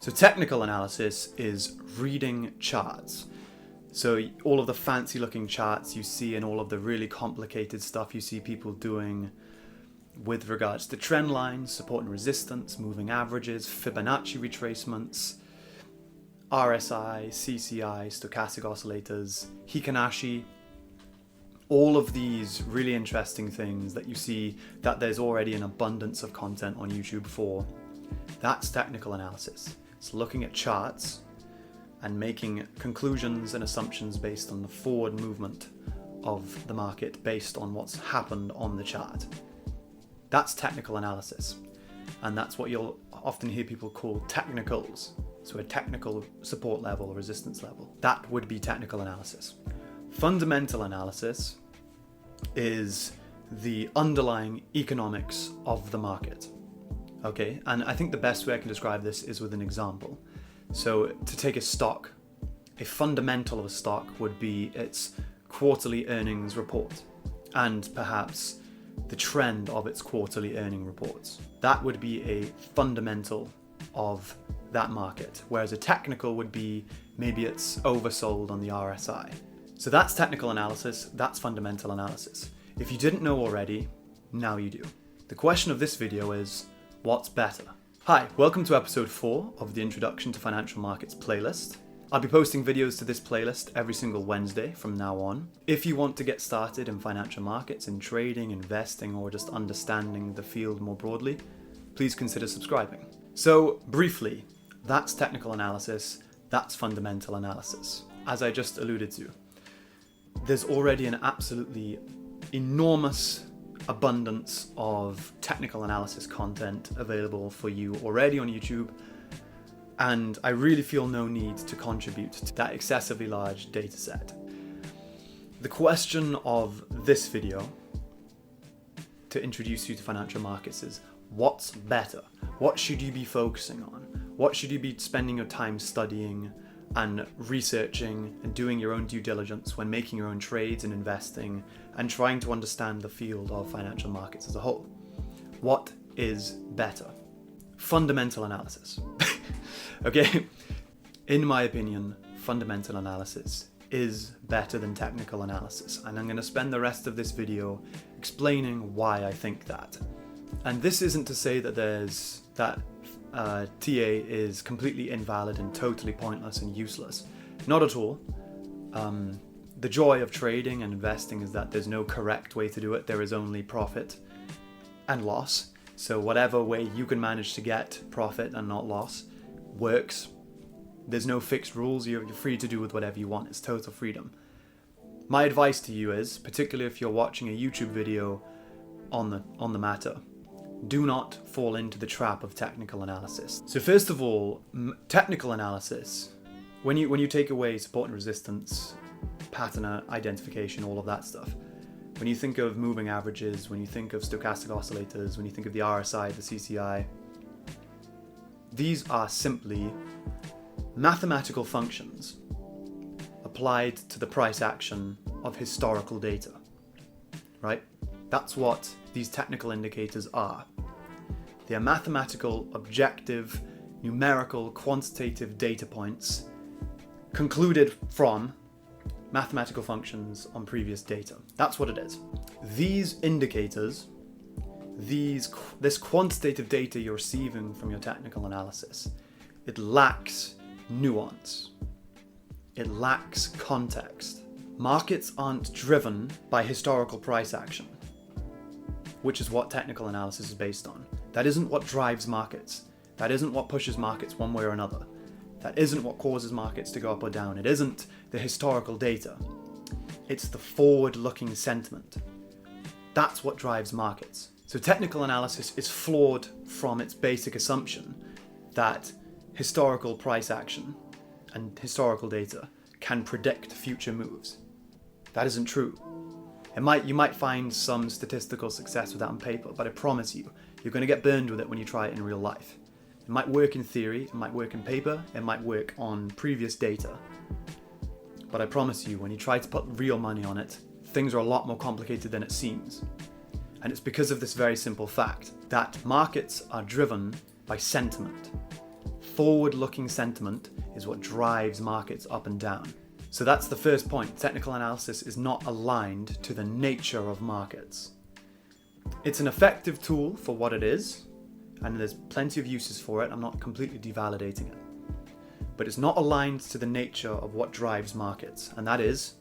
So technical analysis is reading charts. So all of the fancy looking charts you see and all of the really complicated stuff you see people doing with regards to trend lines, support and resistance, moving averages, Fibonacci retracements, RSI, CCI, stochastic oscillators, Hikanashi, all of these really interesting things that you see that there's already an abundance of content on YouTube for. That's technical analysis. It's looking at charts and making conclusions and assumptions based on the forward movement of the market based on what's happened on the chart. That's technical analysis. And that's what you'll often hear people call technicals. So a technical support level, resistance level. That would be technical analysis. Fundamental analysis is the underlying economics of the market. Okay, and I think the best way I can describe this is with an example. So to take a stock, a fundamental of a stock would be its quarterly earnings report and perhaps the trend of its quarterly earning reports. That would be a fundamental of that market, whereas a technical would be maybe it's oversold on the RSI. So that's technical analysis, that's fundamental analysis. If you didn't know already, now you do. The question of this video is, what's better? Hi, welcome to episode 4 of the Introduction to Financial Markets playlist. I'll be posting videos to this playlist every single Wednesday from now on. If you want to get started in financial markets, in trading, investing, or just understanding the field more broadly, please consider subscribing. So briefly, that's technical analysis, that's fundamental analysis. As I just alluded to, there's already an absolutely enormous abundance of technical analysis content available for you already on YouTube, and I really feel no need to contribute to that excessively large data set. The question of this video to introduce you to financial markets is, what's better? What should you be focusing on? What should you be spending your time studying and researching and doing your own due diligence when making your own trades and investing and trying to understand the field of financial markets as a whole? What is better? Fundamental analysis. Okay, in my opinion, fundamental analysis is better than technical analysis, and I'm going to spend the rest of this video explaining why I think that. And this isn't to say that TA is completely invalid and totally pointless and useless. Not at all. The joy of trading and investing is that there's no correct way to do it. There is only profit and loss. So whatever way you can manage to get profit and not loss works. There's no fixed rules. You're free to do with whatever you want. It's total freedom. My advice to you is, particularly if you're watching a YouTube video on the matter, do not fall into the trap of technical analysis. So first of all, technical analysis, when you take away support and resistance, pattern identification, all of that stuff, when you think of moving averages, when you think of stochastic oscillators, when you think of the RSI, the CCI, these are simply mathematical functions applied to the price action of historical data, right? That's what these technical indicators are. They are mathematical, objective, numerical, quantitative data points concluded from mathematical functions on previous data. That's what it is. These indicators, this quantitative data you're receiving from your technical analysis, it lacks nuance. It lacks context. Markets aren't driven by historical price action, which is what technical analysis is based on. That isn't what drives markets. That isn't what pushes markets one way or another. That isn't what causes markets to go up or down. It isn't the historical data. It's the forward-looking sentiment. That's what drives markets. So technical analysis is flawed from its basic assumption that historical price action and historical data can predict future moves. That isn't true. You might find some statistical success with that on paper, but I promise you, you're going to get burned with it when you try it in real life. It might work in theory, it might work in paper, it might work on previous data. But I promise you, when you try to put real money on it, things are a lot more complicated than it seems. And it's because of this very simple fact that markets are driven by sentiment, forward-looking sentiment is what drives markets up and down. So that's the first point. Technical analysis is not aligned to the nature of markets. It's an effective tool for what it is, and there's plenty of uses for it. I'm not completely devalidating it. But it's not aligned to the nature of what drives markets, and that is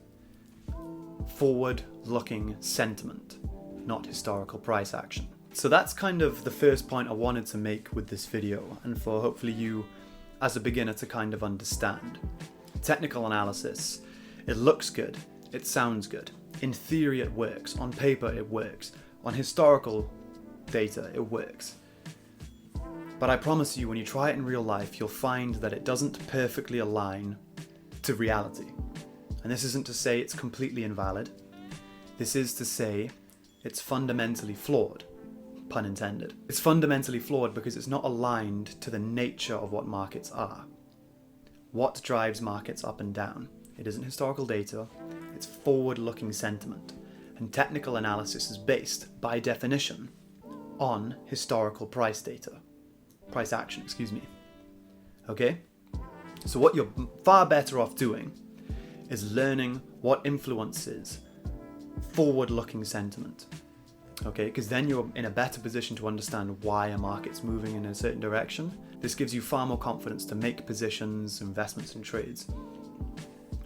forward-looking sentiment, not historical price action. So that's kind of the first point I wanted to make with this video, and for hopefully you as a beginner to kind of understand. Technical analysis, it looks good, it sounds good. In theory it works, on paper it works, on historical data it works. But I promise you, when you try it in real life, you'll find that it doesn't perfectly align to reality. And this isn't to say it's completely invalid. This is to say it's fundamentally flawed, pun intended. It's fundamentally flawed because it's not aligned to the nature of what markets are. What drives markets up and down? It isn't historical data, it's forward-looking sentiment. And technical analysis is based, by definition, on historical price action. Okay? So what you're far better off doing is learning what influences forward-looking sentiment. Okay, because then you're in a better position to understand why a market's moving in a certain direction. This gives you far more confidence to make positions, investments, and trades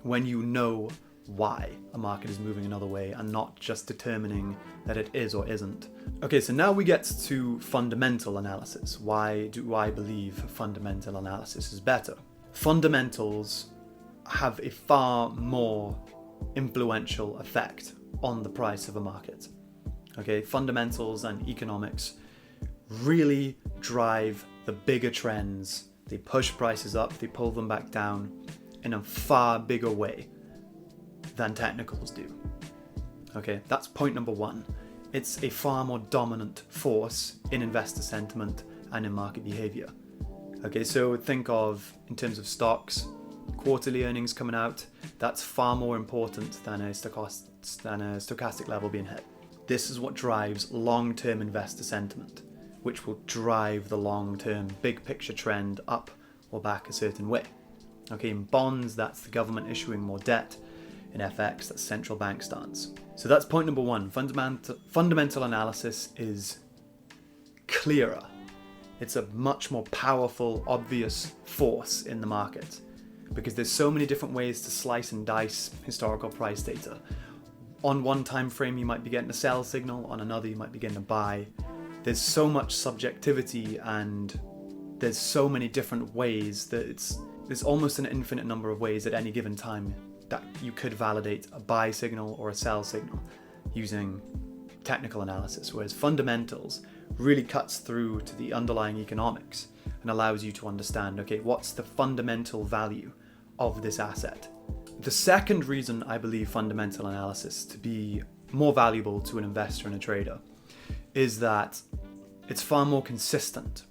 when you know why a market is moving another way and not just determining that it is or isn't. Okay, so now we get to fundamental analysis. Why do I believe fundamental analysis is better? Fundamentals have a far more influential effect on the price of a market. Okay, fundamentals and economics really drive the bigger trends. They push prices up, they pull them back down in a far bigger way than technicals do. Okay, that's point number one. It's a far more dominant force in investor sentiment and in market behavior. Okay, so think of, in terms of stocks, quarterly earnings coming out, that's far more important than a stochastic level being hit. This is what drives long-term investor sentiment, which will drive the long-term big picture trend up or back a certain way. Okay, in bonds, that's the government issuing more debt. In FX, that's central bank stance. So that's point number one. Fundamental analysis is clearer. It's a much more powerful, obvious force in the market because there's so many different ways to slice and dice historical price data. On one time frame, you might be getting a sell signal. On another, you might be getting a buy. There's so much subjectivity and there's so many different ways that there's almost an infinite number of ways at any given time that you could validate a buy signal or a sell signal using technical analysis, whereas fundamentals really cuts through to the underlying economics and allows you to understand, okay, what's the fundamental value of this asset? The second reason I believe fundamental analysis to be more valuable to an investor and a trader is that it's far more consistent.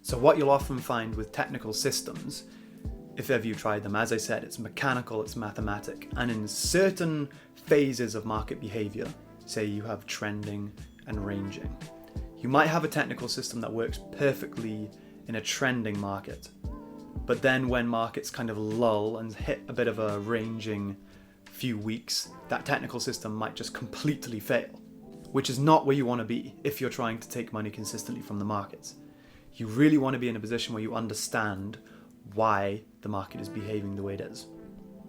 So what you'll often find with technical systems, if ever you tried them, as I said, it's mechanical, it's mathematic, and in certain phases of market behavior, say you have trending and ranging, you might have a technical system that works perfectly in a trending market. But then when markets kind of lull and hit a bit of a ranging few weeks, that technical system might just completely fail, which is not where you want to be if you're trying to take money consistently from the markets. You really want to be in a position where you understand why the market is behaving the way it is.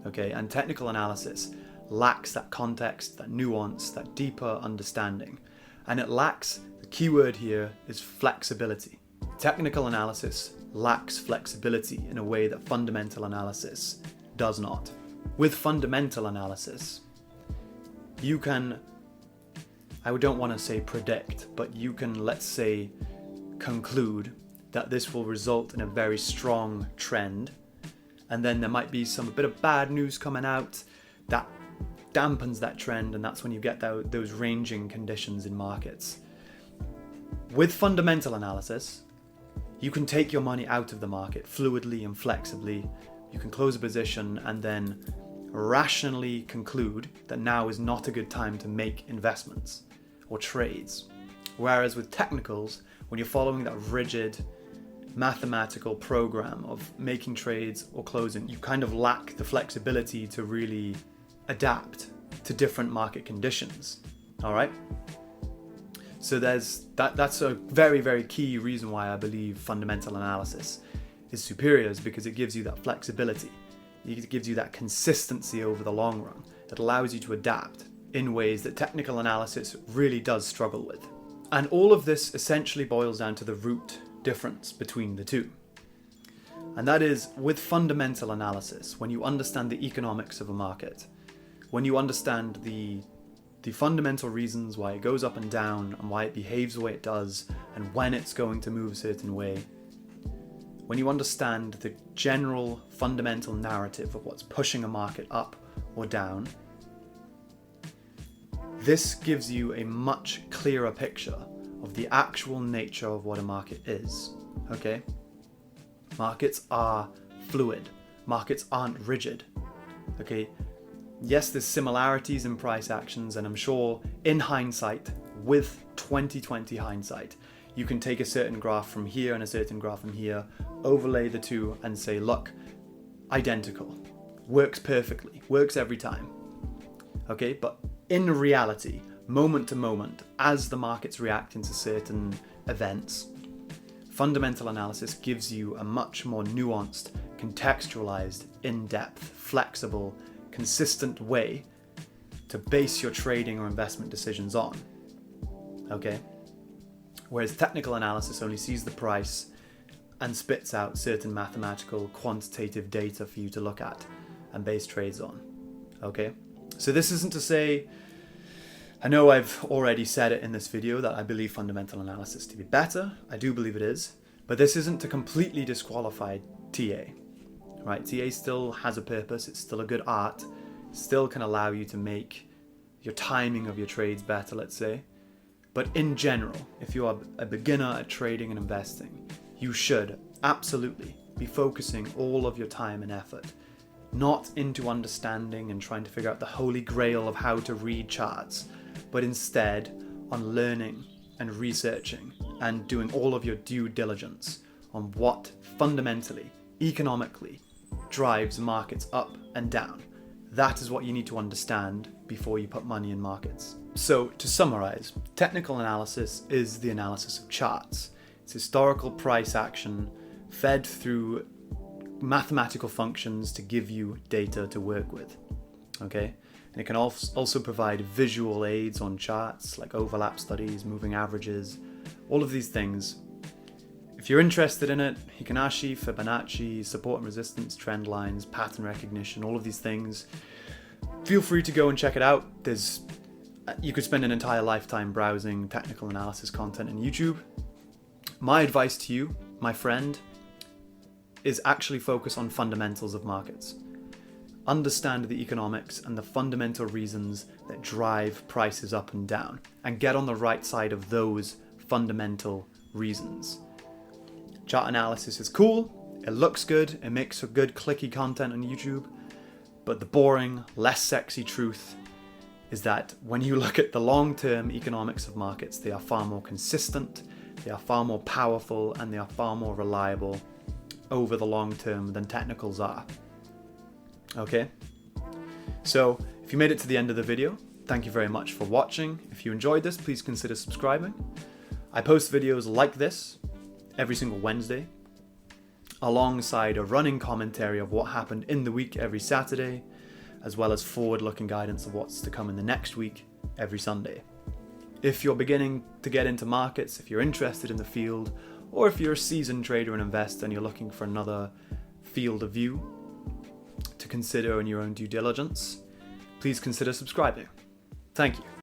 Okay, and technical analysis lacks that context, that nuance, that deeper understanding. And it lacks, the key word here is flexibility. Technical analysis lacks flexibility in a way that fundamental analysis does not. With fundamental analysis, you can, I don't want to say predict, but you can, let's say, conclude that this will result in a very strong trend, and then there might be a bit of bad news coming out that dampens that trend, and that's when you get those ranging conditions in markets. With fundamental analysis, you can take your money out of the market fluidly and flexibly. You can close a position and then rationally conclude that now is not a good time to make investments or trades. Whereas with technicals, when you're following that rigid mathematical program of making trades or closing, you kind of lack the flexibility to really adapt to different market conditions. All right. So that's a very, very key reason why I believe fundamental analysis is superior, is because it gives you that flexibility. It gives you that consistency over the long run. It allows you to adapt in ways that technical analysis really does struggle with. And all of this essentially boils down to the root difference between the two. And that is, with fundamental analysis, when you understand the economics of a market, when you understand the fundamental reasons why it goes up and down and why it behaves the way it does and when it's going to move a certain way, when you understand the general fundamental narrative of what's pushing a market up or down, this gives you a much clearer picture of the actual nature of what a market is, okay? Markets are fluid. Markets aren't rigid, okay? Yes, there's similarities in price actions, and I'm sure in hindsight, with 2020 hindsight, you can take a certain graph from here and a certain graph from here, overlay the two and say, look, identical, works perfectly, works every time, okay? But in reality, moment to moment, as the market's reacting to certain events, fundamental analysis gives you a much more nuanced, contextualized, in-depth, flexible, consistent way to base your trading or investment decisions on, okay? Whereas technical analysis only sees the price and spits out certain mathematical, quantitative data for you to look at and base trades on, okay? So this isn't to say, I know I've already said it in this video that I believe fundamental analysis to be better. I do believe it is, but this isn't to completely disqualify TA, right? TA still has a purpose. It's still a good art. It still can allow you to make your timing of your trades better, let's say. But in general, if you are a beginner at trading and investing, you should absolutely be focusing all of your time and effort not into understanding and trying to figure out the holy grail of how to read charts, but instead on learning and researching and doing all of your due diligence on what fundamentally, economically drives markets up and down. That is what you need to understand before you put money in markets. So to summarize, technical analysis is the analysis of charts. It's historical price action fed through mathematical functions to give you data to work with, okay? And it can also provide visual aids on charts like overlap studies, moving averages, all of these things. If you're interested in it, Hikinashi, Fibonacci, support and resistance, trend lines, pattern recognition, all of these things, feel free to go and check it out. You could spend an entire lifetime browsing technical analysis content in YouTube. My advice to you, my friend, is actually focus on fundamentals of markets. Understand the economics and the fundamental reasons that drive prices up and down, and get on the right side of those fundamental reasons. Chart analysis is cool, it looks good, it makes for good clicky content on YouTube, but the boring, less sexy truth is that when you look at the long-term economics of markets, they are far more consistent, they are far more powerful, and they are far more reliable over the long term than technicals are. Okay? So, if you made it to the end of the video, thank you very much for watching. If you enjoyed this, please consider subscribing. I post videos like this every single Wednesday, alongside a running commentary of what happened in the week every Saturday, as well as forward-looking guidance of what's to come in the next week every Sunday. If you're beginning to get into markets, if you're interested in the field, or if you're a seasoned trader and investor and you're looking for another field of view to consider in your own due diligence, please consider subscribing. Thank you.